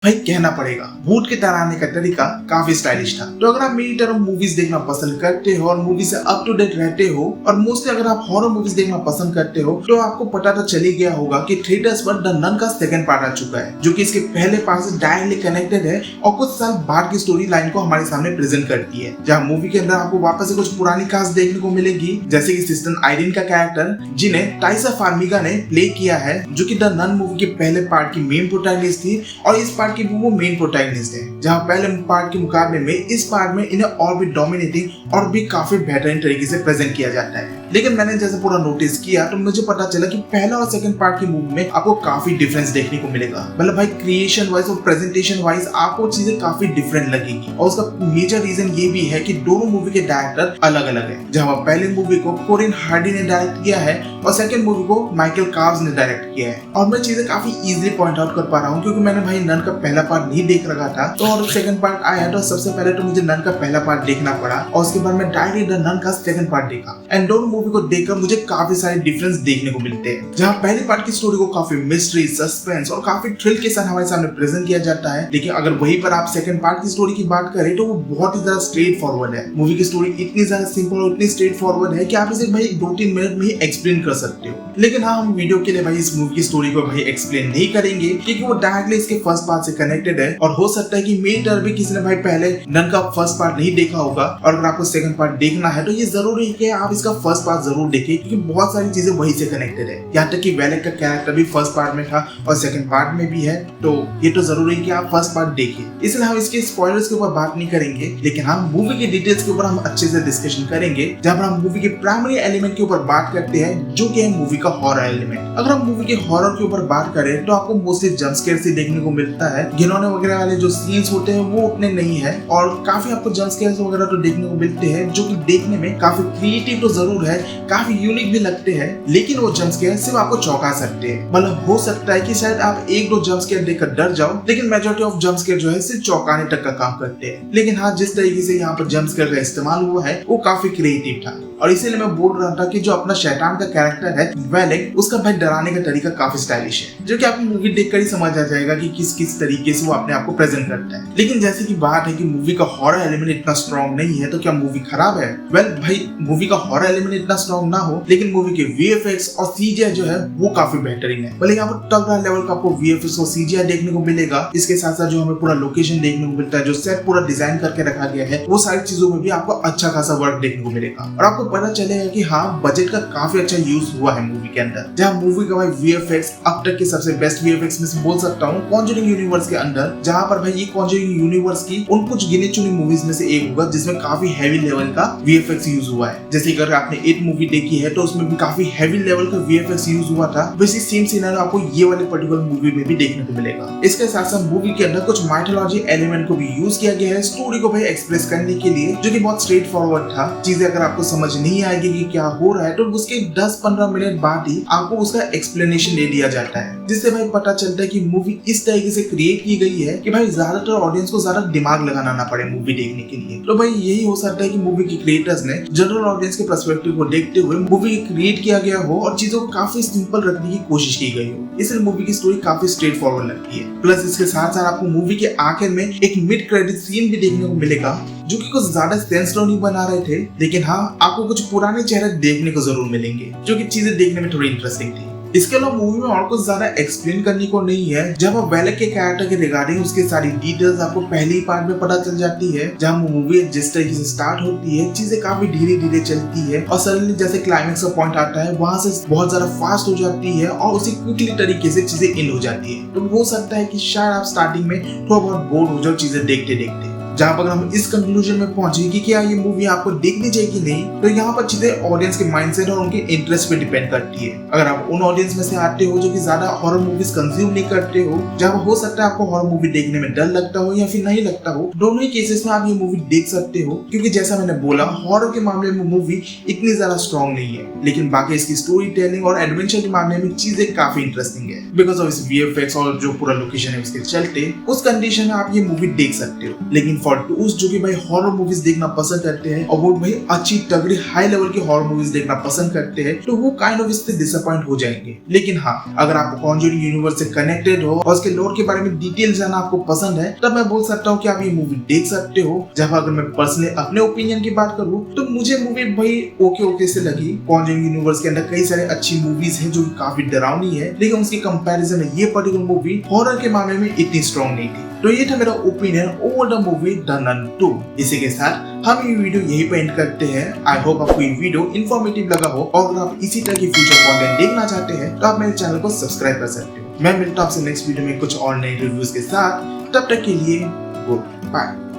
भाई कहना पड़ेगा भूत के डराने का तरीका काफी स्टाइलिश था। तो अगर आप मेरी तरह मूवीज देखना पसंद करते हो और मूवी से अप टू डेट रहते हो और मोस्टली अगर आप हॉरर मूवीज देखना पसंद करते हो तो आपको पता तो चल ही गया होगा कि थिएटर्स पर द नन का सेकंड पार्ट आ चुका है, जो कि इसके पहले पार्ट से डायरेक्टली कनेक्टेड है और कुछ साल बाद की स्टोरी लाइन को हमारे सामने प्रेजेंट करती है। जहाँ मूवी के अंदर आपको वापस से कुछ पुरानी कास्ट देखने को मिलेगी, जैसे कि सिस्टर आइरिन का कैरेक्टर जिन्हें टाइसा फार्मिगा ने प्ले किया है, जो कि द नन मूवी के पहले पार्ट की मेन प्रोटैगनिस्ट थी और इस पार्ट की वो मेन प्रोटैगनिस्ट है। जहां पहले पार्ट के मुकाबले में इस पार्ट में इन्हें और भी डोमिनेटिंग और भी काफी बेहतरीन तरीके से प्रेजेंट किया जाता है। लेकिन मैंने जैसे पूरा नोटिस किया तो मुझे पता चला कि पहला और सेकंड पार्ट की मूवी में आपको काफी डिफरेंस देखने को मिलेगा। मतलब भाई क्रिएशन वाइज और प्रेजेंटेशन वाइज आपको चीजें काफी डिफरेंट लगेगी और उसका मेजर रीजन ये भी है कि दोनों मूवी के डायरेक्टर अलग अलग है। जहां पहले मूवी को कोरिन हार्डी ने डायरेक्ट किया है और सेकंड मूवी को माइकल कार्व्स ने डायरेक्ट किया है। और मैं चीजें काफी इजीली पॉइंट आउट कर पा रहा हूँ क्योंकि मैंने भाई नन का पहला पार्ट नहीं देख रखा था, तो और सेकंड पार्ट आया तो सबसे पहले तो मुझे नन का पहला पार्ट देखना पड़ा और उसके बाद मैं डायरेक्ट नन का सेकंड पार्ट देखा। एंड दोनों मूवी को देखकर मुझे काफी सारे डिफरेंस देखने को मिलते हैं। जहाँ पहली पार्ट की स्टोरी को काफी मिस्ट्री, सस्पेंस और काफी थ्रिल के साथ हमारे सामने प्रेजेंट किया जाता है, लेकिन अगर वहीं पर आप सेकंड पार्ट की स्टोरी की बात करें तो वो बहुत ही ज्यादा स्ट्रेट फॉरवर्ड है। मूवी की स्टोरी इतनी ज्यादा सिंपल और इतनी स्ट्रेट फॉरवर्ड है कि आप इसे भाई 2-3 मिनट में ही एक्सप्लेन कर सकते हो। लेकिन हाँ, हम वीडियो के लिए भाई इस मूवी की स्टोरी को भाई एक्सप्लेन नहीं करेंगे क्योंकि वो डायरेक्टली इसके फर्स्ट पार्ट से कनेक्टेड है और हो सकता है कि मेरी तरह भी किसी ने भाई पहले नन का फर्स्ट पार्ट नहीं देखा होगा और अगर आपको सेकंड पार्ट देखना है तो ये जरूरी है कि आप इसका फर्स्ट पार्ट जरूर देखें क्योंकि बहुत सारी चीजें वही से कनेक्टेड है। यहाँ तक कि वेलेक का कैरेक्टर भी फर्स्ट पार्ट में था और सेकंड पार्ट में भी है, तो ये तो जरूरी है कि आप फर्स्ट पार्ट देखिए। इसलिए हम इसके स्पॉयलर्स के ऊपर बात नहीं करेंगे, लेकिन हम मूवी की डिटेल्स के ऊपर हम अच्छे से डिस्कशन करेंगे जहां पर हम मूवी के प्राइमरी एलिमेंट के ऊपर बात करते हैं, जो कि है मूवी का हॉरर एलिमेंट। अगर हम मूवी के हॉरर के ऊपर बात करें तो आपको मोस्टली जंप स्केयर से देखने को मिलता है। घिनौने वगैरह वाले जो सीन्स होते हैं वो उतने नहीं है और काफी आपको जंप स्केयर्स वगैरह तो देखने को मिलते हैं, जो कि देखने में काफी क्रिएटिव तो जरूर है, काफी यूनिक भी लगते हैं, लेकिन वो जंप स्केयर सिर्फ आपको चौंका सकते हैं। मतलब हो सकता है कि शायद आप 1-2 जंप स्केयर देखकर डर जाओ, लेकिन मेजॉरिटी ऑफ जंप स्केयर जो है सिर्फ चौंकाने तक का काम करते हैं। लेकिन हाँ, जिस तरीके से यहाँ पर जंप स्केयर का इस्तेमाल हुआ है वो काफी क्रिएटिव था और इसीलिए मैं बोल रहा था कि जो अपना शैतान का कैरेक्टर है वेलेक, उसका भाई डराने का तरीका काफी स्टाइलिश है, जो कि आपको मूवी देखकर ही समझ आ जाएगा कि किस किस तरीके से वो अपने आप को प्रेजेंट करता है। लेकिन जैसे कि बात है कि मूवी का हॉरर एलिमेंट इतना स्ट्रॉन्ग नहीं है तो क्या मूवी खराब है? वेल भाई, मूवी का हॉरर एलिमेंट इतना स्ट्रॉन्ग ना हो लेकिन मूवी के वीएफएक्स और सीजीआई जो है वो काफी बेहतरीन है। भले यहाँ पर तगड़ा लेवल का आपको वीएफएक्स और सीजीआई देखने को मिलेगा, इसके साथ साथ जो हमें पूरा लोकेशन देखने को मिलता है, जो सेट पूरा डिजाइन करके रखा गया है, वो सारी चीजों में भी आपको अच्छा खासा वर्क देखने को मिलेगा और आपको पता चलेगा कि हाँ, बजट का काफी अच्छा यूज हुआ है मूवी के अंदर। जहाँ मूवी का भाई वीएफएक्स अब तक के सबसे बेस्ट वीएफएक्स में से बोल सकता हूँ कॉन्जरिंग यूनिवर्स के अंदर, जहाँ पर भाई ये कॉन्जरिंग यूनिवर्स की उन कुछ गिने चुनी मूवीज में से एक होगा जिसमें काफी हैवी लेवल का वीएफएक्स यूज हुआ है। जैसे अगर आपने इट मूवी देखी है तो उसमें भी काफी हैवी लेवल का वीएफएक्स यूज हुआ था, वैसे सेम सिनेरियो आपको ये वाले पर्टिकुलर मूवी में भी देखने को मिलेगा। इसके साथ साथ मूवी के अंदर कुछ माइथोलॉजी एलिमेंट को भी यूज किया गया है स्टोरी को भाई एक्सप्रेस करने के लिए, जो कि बहुत स्ट्रेट फॉरवर्ड था। चीजें अगर आपको समझ नहीं आएगी कि क्या हो रहा है तो उसके 10-15 मिनट बाद ही आपको उसका एक्सप्लेनेशन दे दिया जाता है, जिससे भाई पता चलता है कि मूवी इस तरीके से क्रिएट की गई है कि भाई ज्यादातर ऑडियंस को ज्यादा दिमाग लगाना ना पड़े मूवी देखने के लिए। तो भाई यही हो सकता है कि मूवी के क्रिएटर्स ने जनरल ऑडियंस के पर्सपेक्टिव को देखते हुए मूवी क्रिएट किया गया हो और चीजों को काफी सिंपल रखने की कोशिश की गई हो, इसलिए मूवी की स्टोरी काफी स्ट्रेट फॉरवर्ड लगती है। प्लस इसके साथ साथ आपको मूवी के आखिर में एक मिड क्रेडिट सीन भी देखने को मिलेगा, जो कि कुछ ज्यादा सेंस तो नहीं बना रहे थे, लेकिन हाँ, आपको कुछ पुराने चेहरे देखने को जरूर मिलेंगे, जो कि चीजें देखने में थोड़ी इंटरेस्टिंग थी। इसके अलावा मूवी में और कुछ ज्यादा एक्सप्लेन करने को नहीं है। जब आप वेलेक के कैरेक्टर के रिगार्डिंग उसके सारी डिटेल्स आपको पहले ही पार्ट में पता चल जाती है। जहाँ मूवी जिस तरीके से स्टार्ट होती है, चीजें काफी धीरे धीरे चलती है और सडनली जैसे क्लाइमेक्स का पॉइंट आता है वहां से बहुत ज्यादा फास्ट हो जाती है और उसी क्विकली तरीके से चीजें एंड हो जाती है। तो हो सकता है कि शायद आप स्टार्टिंग में थोड़ा बहुत बोर हो जाओ चीजें देखते देखते। जहाँ पर हम इस कंक्लूजन में पहुंचे कि क्या ये मूवी आपको देखनी चाहिए कि नहीं, तो यहाँ पर चीजें ऑडियंस के माइंडसेट और उनके इंटरेस्ट पे डिपेंड करती है। अगर आप उन ऑडियंस में से आते हो जो कि ज्यादा हॉरर मूवीज कंज्यूम नहीं करते हो, जहाँ हो सकता है आपको हॉरर मूवी देखने में डर लगता हो या फिर नहीं लगता हो, दोनों ही केसेस में आप ये मूवी देख सकते हो क्योंकि जैसा मैंने बोला हॉरर के मामले में मूवी इतनी ज्यादा स्ट्रॉन्ग नहीं है, लेकिन बाकी इसकी स्टोरी टेलिंग और एडवेंचर के मामले में चीजें काफी इंटरेस्टिंग है। बिकॉज ऑफ इस वीएफएक्स और जो पूरा लोकेशन है उसके चलते उस कंडीशन में आप ये मूवी देख सकते हो। लेकिन फॉर दोस्त जो कि भाई हॉरर मूवीज देखना पसंद करते हैं और वो भाई अच्छी तगड़ी हाई लेवल की हॉरर मूवीज देखना पसंद करते हैं, तो वो काइंड ऑफ इससे डिसअपॉइंट हो जाएंगे। लेकिन हाँ, अगर आप कॉन्जरिंग यूनिवर्स से कनेक्टेड हो और उसके लोर के बारे में डिटेल जानना आपको पसंद है, तब मैं बोल सकता हूँ कि आप ये मूवी देख सकते हो। जब अगर मैं पर्सनली अपने ओपिनियन की बात करूँ तो मुझे मूवी भाई ओके से लगी। कॉन्जरिंग यूनिवर्स के अंदर कई सारे अच्छी मूवीज हैं जो काफी डरावनी है, लेकिन उसके कंपैरिजन में ये पर्टिकुलर मूवी हॉरर के मामले में इतनी स्ट्रॉन्ग नहीं थी। तो ये था मेरा opinion over the movie the nun 2। इसी के साथ हम ये वीडियो यही पे एंड करते हैं। आई होप आपको ये वीडियो इन्फॉर्मेटिव लगा हो और अगर आप इसी तरह की फ्यूचर कंटेंट देखना चाहते हैं तो आप मेरे चैनल को सब्सक्राइब कर सकते हो। मैं मिलता हूं आपसे नेक्स्ट वीडियो में कुछ और नए रिव्यूज के साथ। तब तक के लिए गुड बाय।